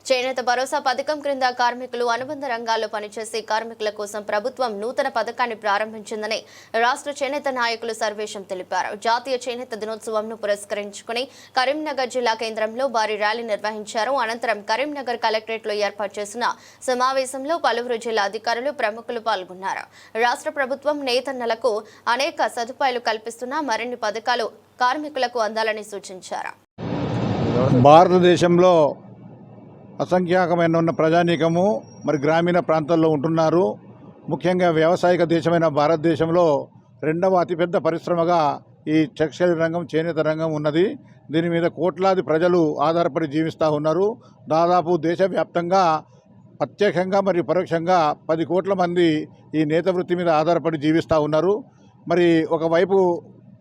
చేనేత భరోసా పథకం క్రింద కార్మికులు అనుబంధ రంగాల్లో పనిచేసే కార్మికుల కోసం ప్రభుత్వం నూతన పథకాన్ని ప్రారంభించిందని రాష్ట్ర చేనేత నాయకులు సర్వేశం తెలిపారు. జాతీయ చేనేత దినోత్సవంను పురస్కరించుకుని కరీంనగర్ జిల్లా కేంద్రంలో భారీ ర్యాలీ నిర్వహించారు. అనంతరం కరీంనగర్ కలెక్టరేట్లో ఏర్పాటు చేసిన సమావేశంలో పలువురు జిల్లా అధికారులు ప్రముఖులు పాల్గొన్నారు. రాష్ట్ర ప్రభుత్వం నేతన్నలకు అనేక సదుపాయాలు కల్పిస్తున్న మరిన్ని పథకాలు కార్మికులకు అందాలని సూచించారు. భారతదేశంలో అసంఖ్యాకమైన ఉన్న ప్రజానీకము మరి గ్రామీణ ప్రాంతాల్లో ఉంటున్నారు. ముఖ్యంగా వ్యావసాయిక దేశమైన భారతదేశంలో రెండవ అతిపెద్ద పరిశ్రమగా ఈ టెక్స్టైల్ రంగం, చేనేత రంగం ఉన్నది. దీని మీద కోట్లాది ప్రజలు ఆధారపడి జీవిస్తూ ఉన్నారు. దాదాపు దేశవ్యాప్తంగా ప్రత్యేకంగా మరియు పరోక్షంగా 10 కోట్ల మంది ఈ నేత వృత్తి మీద ఆధారపడి జీవిస్తూ ఉన్నారు. మరి ఒకవైపు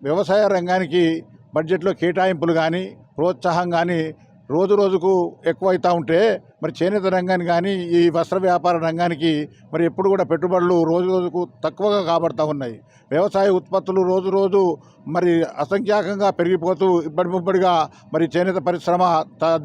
వ్యవసాయ రంగానికి బడ్జెట్లో కేటాయింపులు కానీ ప్రోత్సాహం కానీ రోజు రోజుకు ఎక్కువైతూ ఉంటే మరి చేనేత రంగానికి కానీ ఈ వస్త్ర వ్యాపార రంగానికి మరి ఎప్పుడు కూడా పెట్టుబడులు రోజు రోజుకు తక్కువగా కాబడతా ఉన్నాయి. వ్యవసాయ ఉత్పత్తులు రోజు రోజు మరి అసంఖ్యాకంగా పెరిగిపోతూ ఇబ్బడిముబ్బడిగా మరి చేనేత పరిశ్రమ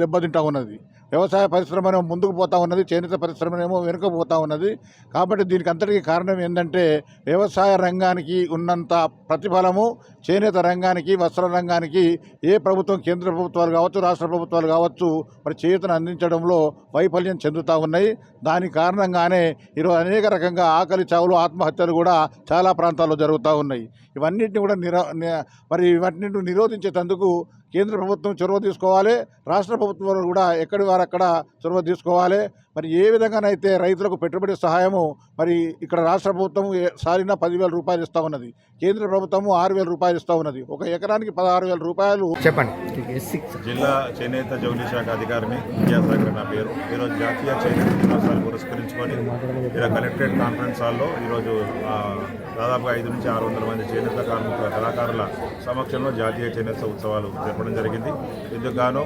దెబ్బతింటూ ఉన్నది. వ్యవసాయ పరిశ్రమనేమో ముందుకు పోతూ ఉన్నది, చేనేత పరిశ్రమనేమో వెనుకపోతూ ఉన్నది. కాబట్టి దీనికి అంతటికీ కారణం ఏంటంటే వ్యవసాయ రంగానికి ఉన్నంత ప్రతిఫలము చేనేత రంగానికి, వస్త్ర రంగానికి ఏ ప్రభుత్వం, కేంద్ర ప్రభుత్వాలు కావచ్చు, రాష్ట్ర ప్రభుత్వాలు కావచ్చు, మరి చేయూతను అందించడంలో వైఫల్యం చెందుతూ ఉన్నాయి. దాని కారణంగానే ఈరోజు అనేక రకంగా ఆకలి చావులు, ఆత్మహత్యలు కూడా చాలా ప్రాంతాల్లో జరుగుతూ ఉన్నాయి. ఇవన్నిటిని కూడా ఇవన్నింటిని నిరోధించేందుకు కేంద్ర ప్రభుత్వం చొరవ తీసుకోవాలి, రాష్ట్ర ప్రభుత్వాలు కూడా ఎక్కడి వారు అక్కడ చొరవ తీసుకోవాలి. మరి ఏ విధంగానైతే రైతులకు పెట్టుబడి సహాయము మరి ఇక్కడ రాష్ట్ర ప్రభుత్వం సారిన 10,000 రూపాయలు ఇస్తూ ఉన్నది, కేంద్ర ప్రభుత్వము 6,000 రూపాయలు ఇస్తూ ఉన్నది. ఒక ఎకరానికి 16,000 రూపాయలు. చెప్పండి. జిల్లా చేనేత జౌళి శాఖ అధికారిని విద్యాసాగర్ నా పేరు. ఈరోజు జాతీయ చేనేత దినోత్సవాన్ని పురస్కరించుకొని ఇలా కలెక్టరేట్ కాన్ఫరెన్స్ హాల్లో ఈరోజు దాదాపుగా 500 నుంచి 600 మంది చేనేత కార్మికుల కళాకారుల సమక్షంలో జాతీయ చేనేత ఉత్సవాలు జరపడం జరిగింది. ఇందుకు గాను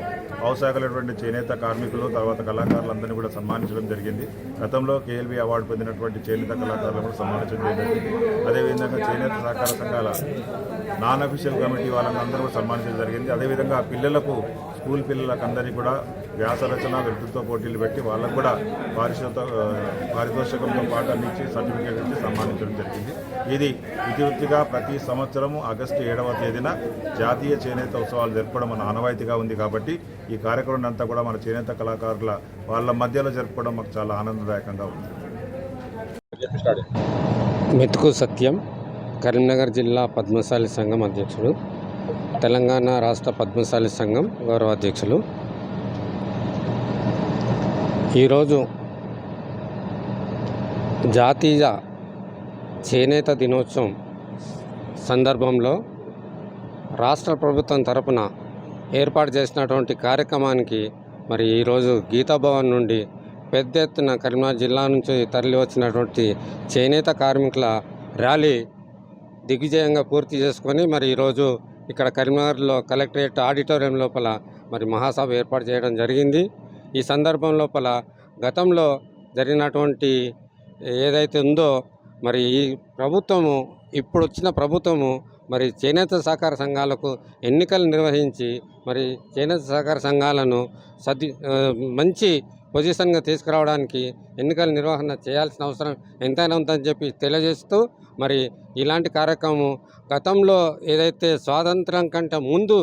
ఔత్సాహికులైనటువంటి చేనేత కార్మికులు, తర్వాత కళాకారులందరినీ కూడా సన్మానించడం జరిగింది. గతంలో KLB అవార్డు పొందినటువంటి చేనేత కళాకారులను కూడా సన్మానించడం జరిగింది. అదేవిధంగా చేనేత సహకార సంఘాల నాన్ అఫీషియల్ కమిటీ వాళ్ళని అందరూ కూడా సన్మానించడం జరిగింది. అదేవిధంగా పిల్లలకు, స్కూల్ పిల్లలకు అందరికీ కూడా వ్యాసరచన, వ్యక్తిత్వ పోటీలు పెట్టి వాళ్ళకు కూడా పారితోషికంతో పాటు అన్నిచ్చి సర్టిఫికేట్ ఇచ్చి సన్మానించడం జరిగింది. ఇది ఇతివృత్తిగా ప్రతి సంవత్సరము ఆగస్టు 7వ తేదీన జాతీయ చేనేత ఉత్సవాలు జరపడం మన ఆనవాయితీగా ఉంది. కాబట్టి ఈ కార్యక్రమం అంతా కూడా మన చేనేత కళాకారుల వాళ్ళ మధ్యలో జరుపుకోవడం మాకు చాలా ఆనందదాయకంగా ఉంది. మెతుకు సత్యం, కరీంనగర్ జిల్లా పద్మశాలి సంఘం అధ్యక్షుడు, తెలంగాణ రాష్ట్ర పద్మశాలి సంఘం గౌరవ అధ్యక్షులు. ఈరోజు జాతీయ చేనేత దినోత్సవం సందర్భంలో రాష్ట్ర ప్రభుత్వం తరపున ఏర్పాటు చేసినటువంటి కార్యక్రమానికి మరి ఈరోజు గీతాభవన్ నుండి పెద్ద ఎత్తున కరీంనగర్ జిల్లా నుంచి తరలి వచ్చినటువంటి చేనేత కార్మికుల ర్యాలీ దిగ్విజయంగా పూర్తి చేసుకొని మరి ఈరోజు ఇక్కడ కరీంనగర్లో కలెక్టరేట్ ఆడిటోరియం లోపల మరి మహాసభ ఏర్పాటు చేయడం జరిగింది. ఈ సందర్భం లోపల గతంలో జరిగినటువంటి ఏదైతే ఉందో మరి ఈ ప్రభుత్వము, ఇప్పుడు వచ్చిన ప్రభుత్వము మరి చేనేత సహకార సంఘాలకు ఎన్నికలు నిర్వహించి మరి చేనేత సహకార సంఘాలను మంచి పొజిషన్గా తీసుకురావడానికి ఎన్నికల నిర్వహణ చేయాల్సిన అవసరం ఎంతైనా ఉందని చెప్పి తెలియజేస్తూ మరి ఇలాంటి కార్యక్రమం గతంలో ఏదైతే స్వాతంత్రం కంటే ముందు